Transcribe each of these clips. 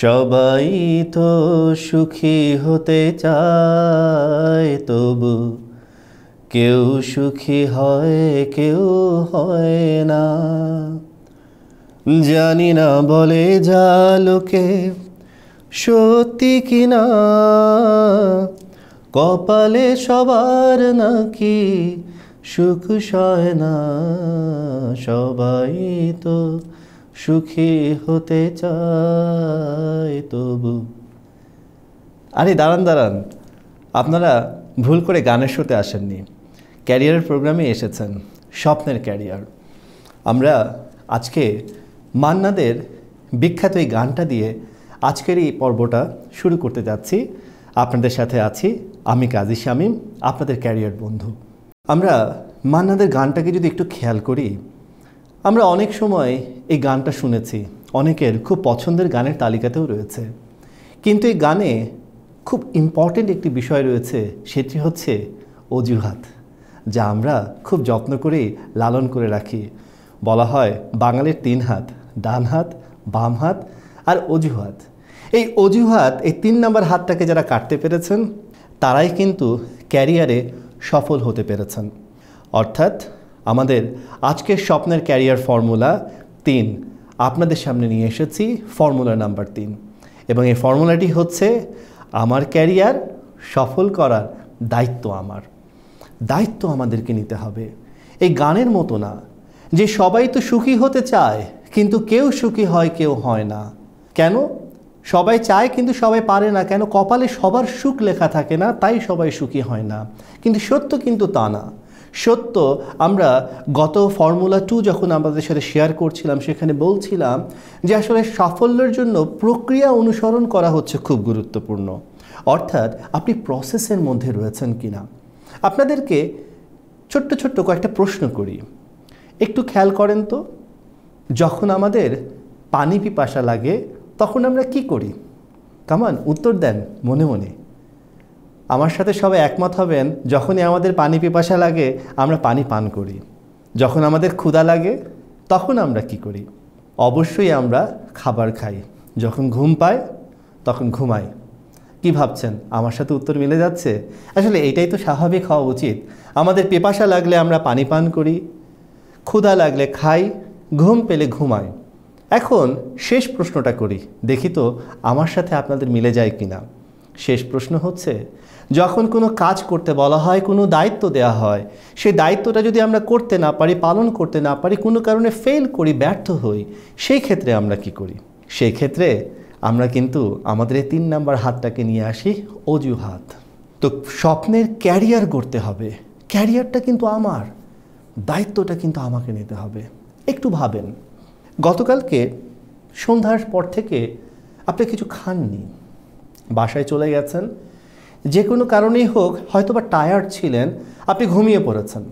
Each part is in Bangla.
সবাই তো সুখী হতে চায়, তবু কেউ সুখী হয় কেউ হয় না। জানি না বলে যা লোকে সত্যি কিনা, কপালে সবার নাকি সুখ সয় না। সবাই তো সুখী হতে চায়, তবু। আরে দাঁড়ান দাঁড়ান, আপনারা ভুল করে গানের শোতে আসেননি, ক্যারিয়ারের প্রোগ্রামে এসেছেন, স্বপ্নের ক্যারিয়ার। আমরা আজকে মান্নাদের বিখ্যাত এই গানটা দিয়ে আজকের এই পর্বটা শুরু করতে যাচ্ছি। আপনাদের সাথে আছি আমি কাজী শামীম, আপনাদের ক্যারিয়ার বন্ধু। আমরা মান্নাদের গানটাকে যদি একটু খেয়াল করি, আমরা অনেক সময় এই গানটা শুনেছি, অনেকের খুব পছন্দের গানের তালিকাতেও রয়েছে। কিন্তু এই গানে খুব ইম্পর্টেন্ট একটি বিষয় রয়েছে, সেটি হচ্ছে অজুহাত, যা আমরা খুব যত্ন করে লালন করে রাখি। বলা হয় বাঙালির 3 হাত, ডান হাত, বাম হাত আর অজুহাত। এই অজুহাত, এই 3 নম্বর হাতটাকে যারা কাটতে পেরেছেন, তারাই কিন্তু ক্যারিয়ারে সফল হতে পেরেছেন। অর্থাৎ আমাদের আজকের স্বপ্নের ক্যারিয়ার ফর্মুলা 3 আপনাদের সামনে নিয়ে এসেছি, ফর্মুলা নাম্বার 3। এবং এই ফর্মুলাটি হচ্ছে, আমার ক্যারিয়ার সফল করার দায়িত্ব আমার। দায়িত্ব আমাদেরকে নিতে হবে। এই গানের মতো না যে সবাই তো সুখী হতে চায় কিন্তু কেউ সুখী হয় কেউ হয় না। কেন? সবাই চায় কিন্তু সবাই পারে না। কেন? কপালে সবার সুখ লেখা থাকে না, তাই সবাই সুখী হয় না। কিন্তু সত্য কিন্তু তা না। সত্য, আমরা গত ফর্মুলা 2 যখন আমাদের সাথে শেয়ার করছিলাম, সেখানে বলছিলাম যে আসলে সাফল্যের জন্য প্রক্রিয়া অনুসরণ করা হচ্ছে খুব গুরুত্বপূর্ণ। অর্থাৎ আপনি প্রসেসের মধ্যে রয়েছেন কিনা। আপনাদেরকে ছোট্ট ছোট্ট কয়েকটা প্রশ্ন করি, একটু খেয়াল করেন তো। যখন আমাদের পানি পিপাসা লাগে তখন আমরা কি করি? কামান উত্তর দেন মনে মনে। আমার সাথে সবাই একমত হবেন, যখনই আমাদের পানি পিপাসা লাগে আমরা পানি পান করি। যখন আমাদের ক্ষুধা লাগে তখন আমরা কি করি? অবশ্যই আমরা খাবার খাই। যখন ঘুম পাই তখন ঘুমাই। কি ভাবছেন? আমার সাথে উত্তর মিলে যাচ্ছে? আসলে এটাই তো স্বাভাবিক হওয়া উচিত। আমাদের পিপাসা লাগলে আমরা পানি পান করি, ক্ষুধা লাগলে খাই, ঘুম পেলে ঘুমাই। এখন শেষ প্রশ্নটা করি, দেখি তো আমার সাথে আপনাদের মিলে যায় কিনা। শেষ প্রশ্ন হচ্ছে, যখন কোনো কাজ করতে বলা হয়, কোনো দায়িত্ব দেওয়া হয়, সেই দায়িত্বটা যদি আমরা করতে না পারি, পালন করতে না পারি, কোনো কারণে ফেল করি, ব্যর্থ হই, সেই ক্ষেত্রে আমরা কি করি? সেই ক্ষেত্রে আমরা কিন্তু আমাদের এই 3 নম্বর হাতটাকে নিয়ে আসি, অজুহাত। তো স্বপ্নের ক্যারিয়ার গড়তে হবে, ক্যারিয়ারটা কিন্তু আমার, দায়িত্বটা কিন্তু আমাকে নিতে হবে। একটু ভাবেন, গতকালকে সন্ধ্যার পর থেকে আপনি কিছু খাননি, বাসায় চলে গেছেন, যে কোনো কারণেই হোক, হয়তোবা টায়ার্ড ছিলেন, আপনি ঘুমিয়ে পড়েছেন।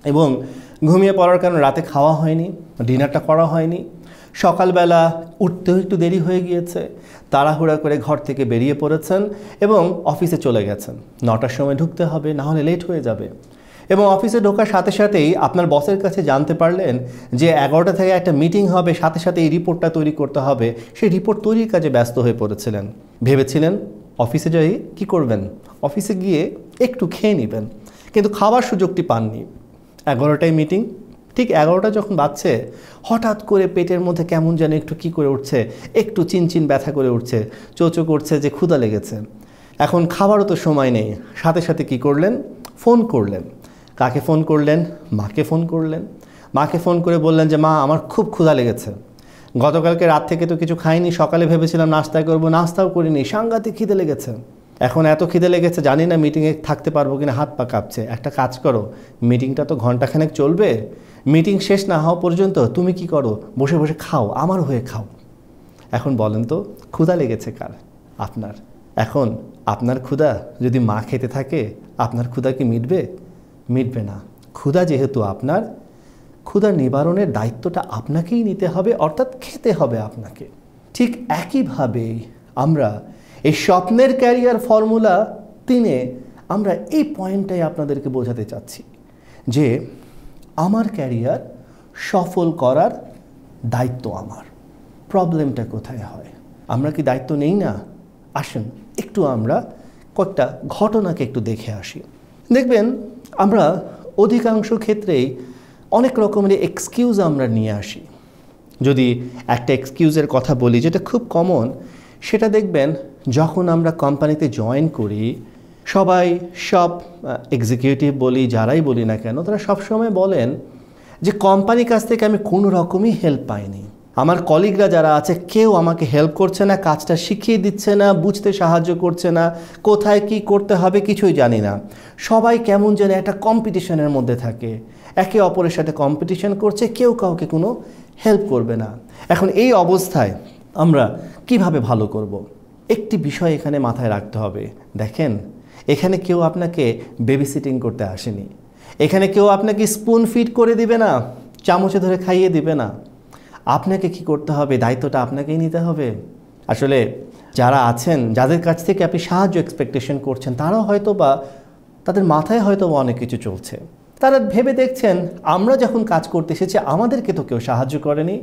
এবং ঘুমিয়ে পড়ার কারণে রাতে খাওয়া হয়নি, ডিনারটা করা হয়নি, সকালবেলা উঠতেও একটু দেরি হয়ে গিয়েছে, তাড়াহুড়া করে ঘর থেকে বেরিয়ে পড়েছেন এবং অফিসে চলে গেছেন। 9টার সময় ঢুকতে হবে, না হলে লেট হয়ে যাবে। এবং অফিসে ঢোকার সাথে সাথেই আপনার বসের কাছে জানতে পারলেন যে 11টা থেকে একটা মিটিং হবে, সাথে সাথে এই রিপোর্টটা তৈরি করতে হবে। সেই রিপোর্ট তৈরির কাজে ব্যস্ত হয়ে পড়েছিলেন। ভেবেছিলেন অফিসে যাই কি করবেন, অফিসে গিয়ে একটু খেয়ে নেবেন, কিন্তু খাওয়ার সুযোগটি পাননি। 11টায় মিটিং, ঠিক 11টা যখন বাজছে, হঠাৎ করে পেটের মধ্যে কেমন যেন একটু কি করে উঠছে, একটু চিনচিন ব্যথা করে উঠছে, চোচো করছে যে ক্ষুধা লেগেছে। এখন খাবারও তো সময় নেই, সাথে সাথে কি করলেন? ফোন করলেন। কাকে ফোন করলেন? মাকে ফোন করলেন। মাকে ফোন করে বললেন যে মা, আমার খুব ক্ষুধা লেগেছে, গতকালকে রাত থেকে তো কিছু খাইনি, সকালে ভেবেছিলাম নাস্তা করব, নাস্তাও করিনি, সাংঘাতিক খিদে লেগেছে। এখন এত খিদে লেগেছে, জানি না মিটিংয়ে থাকতে পারবো কিনা, হাত পা কাঁপছে। একটা কাজ করো, মিটিংটা তো ঘন্টাখানেক চলবে, মিটিং শেষ না হওয়া পর্যন্ত তুমি কি করো, বসে বসে খাও, আমার হয়ে খাও। এখন বলেন তো, ক্ষুধা লেগেছে কার? আপনার। এখন আপনার ক্ষুধা যদি মা খেতে থাকে, আপনার ক্ষুধা কি মিটবে? মিটবে না। ক্ষুধা যেহেতু আপনার, ক্ষুধা নিবারণের দায়িত্বটা আপনাকেই নিতে হবে, অর্থাৎ খেতে হবে আপনাকে। ঠিক একইভাবেই আমরা এই স্বপ্নের ক্যারিয়ার ফর্মুলা 3-এ আমরা এই পয়েন্টটাই আপনাদেরকে বোঝাতে চাচ্ছি যে আমার ক্যারিয়ার সফল করার দায়িত্ব আমার। প্রবলেমটা কোথায় হয়? আমরা কি দায়িত্ব নেই না? আসুন একটু আমরা কয়েকটা ঘটনাকে একটু দেখে আসি। দেখবেন আমরা অধিকাংশ ক্ষেত্রেই অনেক রকমের এক্সকিউজ আমরা নিয়ে আসি। যদি একটা এক্সকিউজের কথা বলি যেটা খুব কমন, সেটা দেখবেন যখন আমরা কোম্পানিতে জয়েন করি, সব এক্সিকিউটিভ বলি, যারাই বলি না কেন, তারা সবসময় বলেন যে কোম্পানির কাছ থেকে আমি কোনো রকমই হেল্প পাইনি। আমার কলিগরা যারা আছে কেউ আমাকে হেল্প করছে না, কাজটা শিখিয়ে দিচ্ছে না, বুঝতে সাহায্য করছে না, কোথায় কি করতে হবে কিছুই জানি না। সবাই কেমন যেন একটা কম্পিটিশনের মধ্যে থাকে, একে অপরের সাথে কম্পিটিশন করছে, কেউ কাউকে কোনো হেল্প করবে না। এখন এই অবস্থায় আমরা কিভাবে ভালো করব? একটি বিষয় এখানে মাথায় রাখতে হবে। দেখেন, এখানে কেউ আপনাকে বেবিসিটিং করতে আসেনি। এখানে কেউ আপনাকে স্পুন ফিড করে দিবে না, চামচে ধরে খাইয়ে দিবে না। আপনাকে কি করতে হবে? দায়িত্বটা আপনাকেই নিতে হবে। আসলে যারা আছেন, যাদের কাছ থেকে আপনি সাহায্য এক্সপেকটেশন করছেন, তারাও হয়তো বা তাদের মাথায় হয়তো অনেক কিছু চলছে। তারা ভেবে দেখছেন আমরা যখন কাজ করতে এসেছি আমাদেরকে তো কেউ সাহায্য করেনি,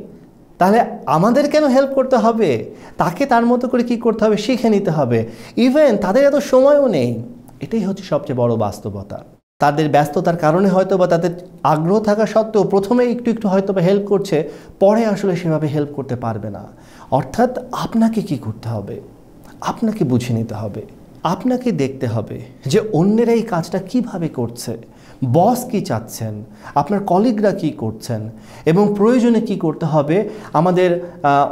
তাহলে আমাদের কেন হেল্প করতে হবে? তাকে তার মতো করে কি করতে হবে শিখে নিতে হবে। ইভেন তাদের এত সময়ও নেই। এটাই হচ্ছে সবচেয়ে বড় বাস্তবতা। তাদের ব্যস্ততার কারণে হয়তো বা তাদের আগ্রহ থাকা সত্ত্বেও প্রথমে একটু একটু হয়তো বা হেল্প করছে, পরে আসলে সেভাবে হেল্প করতে পারবে না। অর্থাৎ আপনাকে কি করতে হবে? আপনাকে বুঝে নিতে হবে, আপনাকে দেখতে হবে যে অন্যেরা এই কাজটা কিভাবে করছে, বস কি চাচ্ছেন, আপনার কলিগরা কি করছেন, এবং প্রয়োজনে কি করতে হবে। আমাদের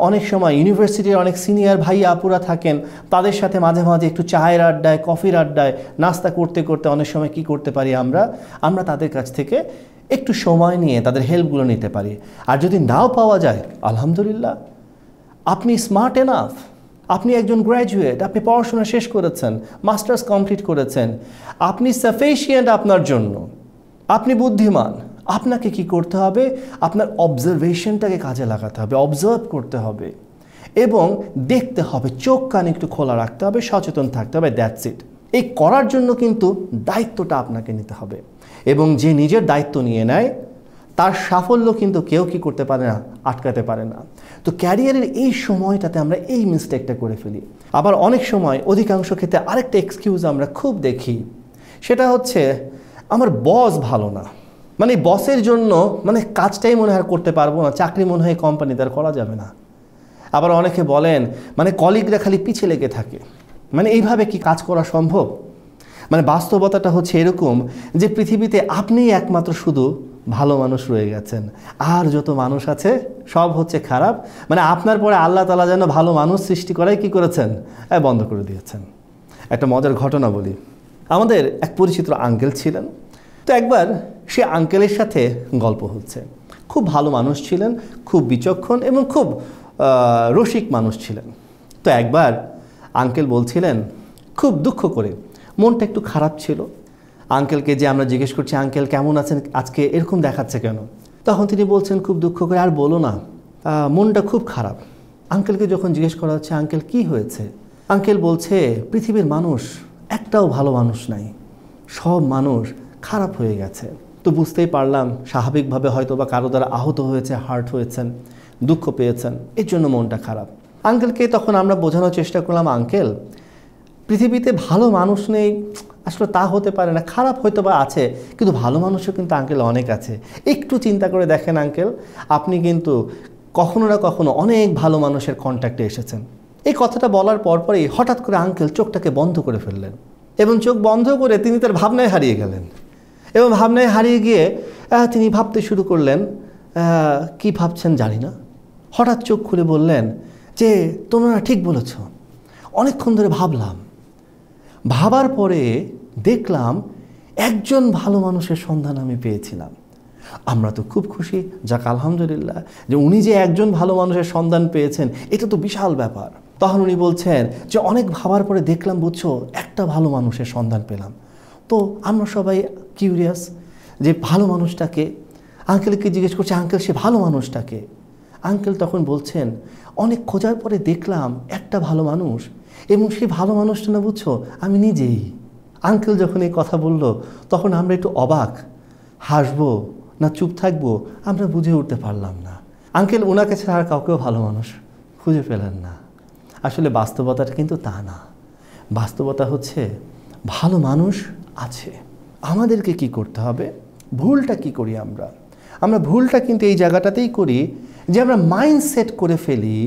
অনেক সময় ইউনিভার্সিটির অনেক সিনিয়র ভাই আপুরা থাকেন, তাদের সাথে মাঝে মাঝে একটু চায়ের আড্ডায়, কফির আড্ডায়, নাস্তা করতে করতে অনেক সময় কি করতে পারি আমরা তাদের কাছ থেকে একটু সময় নিয়ে তাদের হেল্পগুলো নিতে পারি। আর যদি নাও পাওয়া যায়, আলহামদুলিল্লাহ, আপনি স্মার্ট এনাফ, আপনি একজন গ্র্যাজুয়েট, আপনি পড়াশোনা শেষ করেছেন, মাস্টার্স কমপ্লিট করেছেন, আপনি সাফিশিয়েন্ট আপনার জন্য, আপনি বুদ্ধিমান। আপনাকে কি করতে হবে? আপনার অবজারভেশনটাকে কাজে লাগাতে হবে, অবজার্ভ করতে হবে এবং দেখতে হবে, চোখ কান একটু খোলা রাখতে হবে, সচেতন থাকতে হবে। That's it. এই করার জন্য কিন্তু দায়িত্বটা আপনাকে নিতে হবে, এবং যে নিজের দায়িত্ব নিয়ে নেয় তার সাফল্য কিন্তু কেউ কি করতে পারে না, আটকাতে পারে না। তো ক্যারিয়ারের এই সময়টাতে আমরা এই মিস্টেকটা করে ফেলি। আবার অনেক সময়, অধিকাংশ ক্ষেত্রে আরেকটা এক্সকিউজ আমরা খুব দেখি, সেটা হচ্ছে আমার বস ভালো না, মানে বসের জন্য কাজটাই মনে হয় করতে পারবো না, চাকরি মনে হয় কোম্পানিতে আর করা যাবে না। আবার অনেকে বলেন কলিগরা খালি পিছে লেগে থাকে, এইভাবে কি কাজ করা সম্ভব? বাস্তবতাটা হচ্ছে এরকম যে পৃথিবীতে আপনিই একমাত্র শুধু ভালো মানুষ রয়ে গেছেন, আর যত মানুষ আছে সব হচ্ছে খারাপ। আপনার পরে আল্লাহ তাআলা যেন ভালো মানুষ সৃষ্টি করাই কি করেছেন, বন্ধ করে দিয়েছেন। একটা মজার ঘটনা বলি। আমাদের এক পরিচিত আঙ্কেল ছিলেন। তো একবার সে আঙ্কেলের সাথে গল্প হচ্ছে। খুব ভালো মানুষ ছিলেন, খুব বিচক্ষণ এবং খুব রসিক মানুষ ছিলেন। তো একবার আঙ্কেল বলছিলেন, খুব দুঃখ করে, মনটা একটু খারাপ ছিল। আঙ্কেলকে যে আমরা জিজ্ঞেস করছি, আঙ্কেল কেমন আছেন, আজকে এরকম দেখাচ্ছে কেন? তখন তিনি বলছেন খুব দুঃখ করে, আর বলো না, মনটা খুব খারাপ। আঙ্কেলকে যখন জিজ্ঞেস করা হচ্ছে, আঙ্কেল কি হয়েছে? আঙ্কেল বলছে, পৃথিবীর মানুষ একটাও ভালো মানুষ নাই, সব মানুষ খারাপ হয়ে গেছে। তো বুঝতেই পারলাম স্বাভাবিকভাবে হয়তো বা কারো দ্বারা আহত হয়েছে, হার্ট হয়েছেন, দুঃখ পেয়েছেন, এর জন্য মনটা খারাপ। আঙ্কেলকে তখন আমরা বোঝানোর চেষ্টা করলাম, আঙ্কেল পৃথিবীতে ভালো মানুষ নেই আসলে তা হতে পারে না, খারাপ হয়তো বা আছে, কিন্তু ভালো মানুষও কিন্তু আঙ্কেল অনেক আছে। একটু চিন্তা করে দেখেন আঙ্কেল, আপনি কিন্তু কখনো না কখনো অনেক ভালো মানুষের কন্ট্যাক্টে এসেছেন। এই কথাটা বলার পরপরই হঠাৎ করে আঙ্কেল চোখটাকে বন্ধ করে ফেললেন, এবং চোখ বন্ধ করে তিনি তার ভাবনায় হারিয়ে গেলেন। এবং ভাবনায় হারিয়ে গিয়ে তিনি ভাবতে শুরু করলেন, কি ভাবছেন জানি না। হঠাৎ চোখ খুলে বললেন যে, তোমরা ঠিক বলেছ, অনেকক্ষণ ধরে ভাবলাম, ভাবার পরে দেখলাম একজন ভালো মানুষের সন্ধান আমি পেয়েছিলাম। আমরা তো খুব খুশি, যাক আলহামদুলিল্লাহ, যে উনি যে একজন ভালো মানুষের সন্ধান পেয়েছেন, এটা তো বিশাল ব্যাপার। তখন উনি বলছেন যে, অনেক ভাবার পরে দেখলাম, বুঝছো, একটা ভালো মানুষের সন্ধান পেলাম। তো আমরা সবাই কিউরিয়াস যে ভালো মানুষটাকে। আঙ্কেলকে জিজ্ঞেস করছে, আঙ্কেল সে ভালো মানুষটাকে? আঙ্কেল তখন বলছেন, অনেক খোঁজার পরে দেখলাম একটা ভালো মানুষ, এবং সেই ভালো মানুষটা না, বুঝছো, আমি নিজেই। আঙ্কেল যখন এই কথা বলল, তখন আমরা একটু অবাক, হাসবো না চুপ থাকবো আমরা বুঝে উঠতে পারলাম না। আঙ্কেল ওনাকে ছাড়া আর কাউকেও ভালো মানুষ খুঁজে পেলেন না। আসলে বাস্তবতাটা কিন্তু তা না। বাস্তবতা হচ্ছে ভালো মানুষ আছে। আমাদেরকে কি করতে হবে? ভুলটা কি করি আমরা? ভুলটা কিন্তু এই জায়গাটাতেই করি যে আমরা মাইন্ডসেট করে ফেলি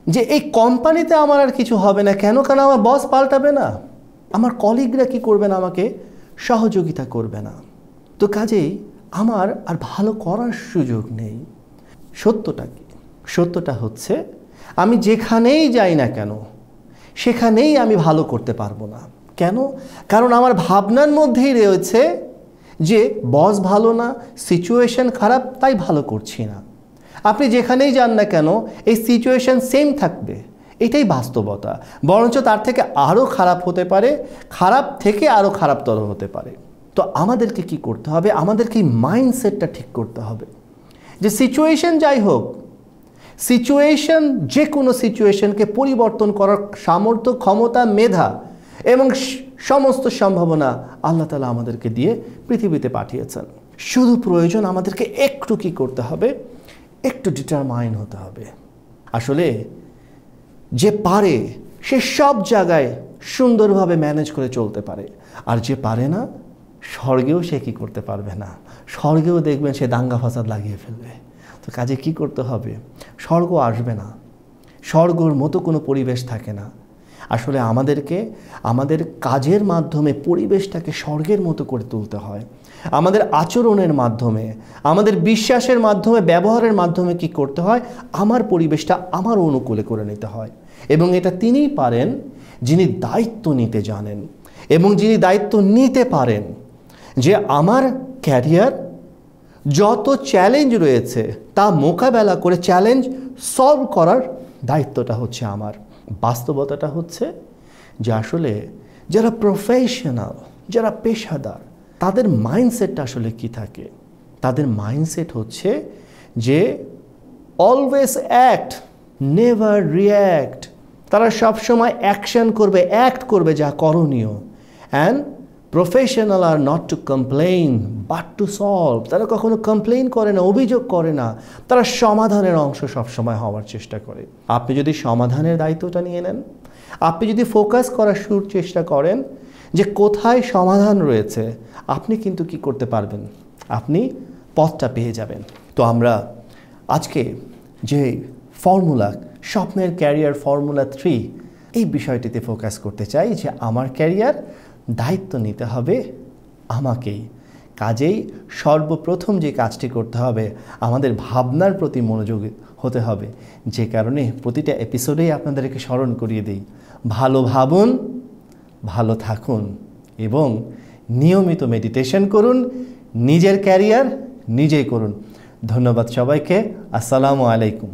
যে এই কোম্পানিতে আমার আর কিছু হবে না। কেন? কারণ আমার বস পাল্টাবে না, আমার কলিগরা কি করবে না, আমাকে সহযোগিতা করবে না। তো কাজেই আমার আর ভালো করার সুযোগ নেই। সত্যটা কি? সত্যটা হচ্ছে আমি যেখানেই যাই না কেন সেখানেই আমি ভালো করতে পারবো না। কেন? কারণ আমার ভাবনার মধ্যেই রয়েছে যে বস ভালো না, সিচুয়েশন খারাপ, তাই ভালো করছি না। আপনি যেখানেই যান না কেন এই সিচুয়েশন সেম থাকবে, এটাই বাস্তবতা। বরঞ্চ তার থেকে আরও খারাপ হতে পারে, খারাপ থেকে আরও খারাপতর হতে পারে। তো আমাদেরকে কি করতে হবে? আমাদেরকে মাইন্ডসেটটা ঠিক করতে হবে যে সিচুয়েশন যাই হোক, সিচুয়েশন যে কোনো সিচুয়েশনকে পরিবর্তন করার সামর্থ্য, ক্ষমতা, মেধা এবং সমস্ত সম্ভাবনা আল্লাহ তাআলা আমাদেরকে দিয়ে পৃথিবীতে পাঠিয়েছেন। শুধু প্রয়োজন আমাদেরকে একটু কি করতে হবে? একটু ডিটারমাইন হতে হবে। আসলে যে পারে সে সব জায়গায় সুন্দরভাবে ম্যানেজ করে চলতে পারে, আর যে পারে না স্বর্গেও সে কি করতে পারবে না। স্বর্গেও দেখবেন সে দাঙ্গা ফাসাদ লাগিয়ে ফেলবে। তো কাজে কি করতে হবে? স্বর্গ আসবে না, স্বর্গর মতো কোনো পরিবেশ থাকে না। আসলে আমাদেরকে আমাদের কাজের মাধ্যমে পরিবেশটাকে স্বর্গের মতো করে তুলতে হয়। আমাদের আচরণের মাধ্যমে, আমাদের বিশ্বাসের মাধ্যমে, ব্যবহারের মাধ্যমে কি করতে হয়? আমার পরিবেশটা আমার অনুকূলে করে নিতে হয়। এবং এটা তিনিই পারেন যিনি দায়িত্ব নিতে জানেন এবং যিনি দায়িত্ব নিতে পারেন যে আমার ক্যারিয়ার যত চ্যালেঞ্জ রয়েছে তা মোকাবেলা করে চ্যালেঞ্জ সলভ করার দায়িত্বটা হচ্ছে আমার। বাস্তবতাটা হচ্ছে যে আসলে যারা প্রফেশনাল, যারা পেশাদার, তাদের মাইন্ডসেটটা আসলে কি থাকে? তাদের মাইন্ডসেট হচ্ছে যে অলওয়েজ অ্যাক্ট, নেভার রিয়্যাক্ট। তারা সবসময় অ্যাকশন করবে, অ্যাক্ট করবে যা করণীয়। অ্যান্ড প্রফেশনাল আর not to complain but to solve. তারা কখনো কমপ্লেইন করে না, অভিযোগ করে না, তারা সমাধানের অংশ সবসময় হওয়ার চেষ্টা করে। আপনি যদি সমাধানের দায়িত্বটা নিয়ে নেন, আপনি যদি ফোকাস করার চেষ্টা করেন যে কোথায় সমাধান রয়েছে, আপনি কিন্তু কি করতে পারবেন? আপনি পথটা পেয়ে যাবেন। তো আমরা আজকে যে ফর্মুলা, স্বপ্নের ক্যারিয়ার ফর্মুলা 3, এই বিষয়টিতে ফোকাস করতে চাই যে আমার ক্যারিয়ার দায়িত্ব নিতে হবে আমাকেই। কাজেই সর্বপ্রথম যে কাজটি করতে হবে, আমাদের ভাবনার প্রতি মনোযোগী হতে হবে। যে কারণে প্রতিটা এপিসোডেই আপনাদেরকে স্মরণ করিয়ে দিই, ভালো ভাবুন, ভালো থাকুন এবং নিয়মিত মেডিটেশন করুন। নিজের ক্যারিয়ার নিজেই করুন। ধন্যবাদ সবাইকে। আসসালামু আলাইকুম।